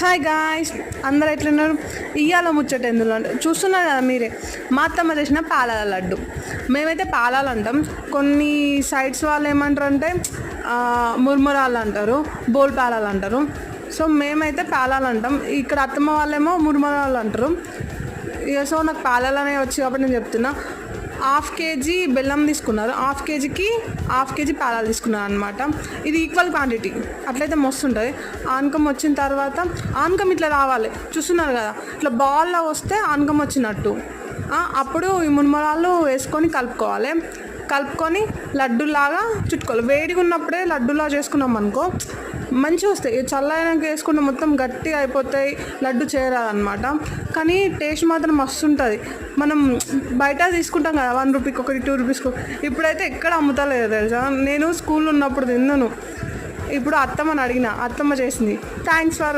Hi guys, అందరు ఎట్లున్నారు? ఇయ్యాల ముచ్చట ఎందులో అంటే చూస్తున్నారు కదా మీరే, మా అత్తమ్మ చేసిన పాలాల లడ్డు. మేమైతే పాలాలు అంటాం, కొన్ని సైడ్స్ వాళ్ళు ఏమంటారు అంటే మురుమురాలు అంటారు, బోల్ పాలాలు అంటారు. సో మేమైతే పాలాలు అంటాం, ఇక్కడ అత్తమ్మ వాళ్ళేమో మురుమురాలు అంటారు. ఇక సో నాకు పాలాలు అనేవి వచ్చి కాబట్టి నేను చెప్తున్నా. హాఫ్ కేజీ బెల్లం తీసుకున్నారు, హాఫ్ కేజీ పాలాలు తీసుకున్నారు అనమాట. ఇది ఈక్వల్ క్వాంటిటీ, అట్లయితే మస్తు ఉంటుంది. ఆనకం వచ్చిన తర్వాత ఆనకం ఇట్లా రావాలి, చూస్తున్నారు కదా, ఇట్లా బాల్లో వస్తే ఆనకం వచ్చినట్టు. అప్పుడు ఈ మున్మరాలు వేసుకొని కలుపుకొని లడ్డులాగా చుట్టుకోవాలి. వేడిగా ఉన్నప్పుడే లడ్డులా చేసుకున్నాం అనుకో మంచిగా వస్తాయి. చల్లైనాక వేసుకుంటే మొత్తం గట్టిగా అయిపోతాయి, లడ్డు చేరాలన్నమాట. కానీ టేస్ట్ మాత్రం మస్తు ఉంటుంది. మనం బయట తీసుకుంటాం కదా, 1 రూపీకి ఒకటి, 2 రూపీస్కి. ఇప్పుడైతే ఎక్కడ అమ్ముతలేదు తెలుసా. నేను స్కూల్లో ఉన్నప్పుడు తిన్నాను, ఇప్పుడు అత్తమ్మని అడిగిన, అత్తమ్మ చేసింది. Thanks for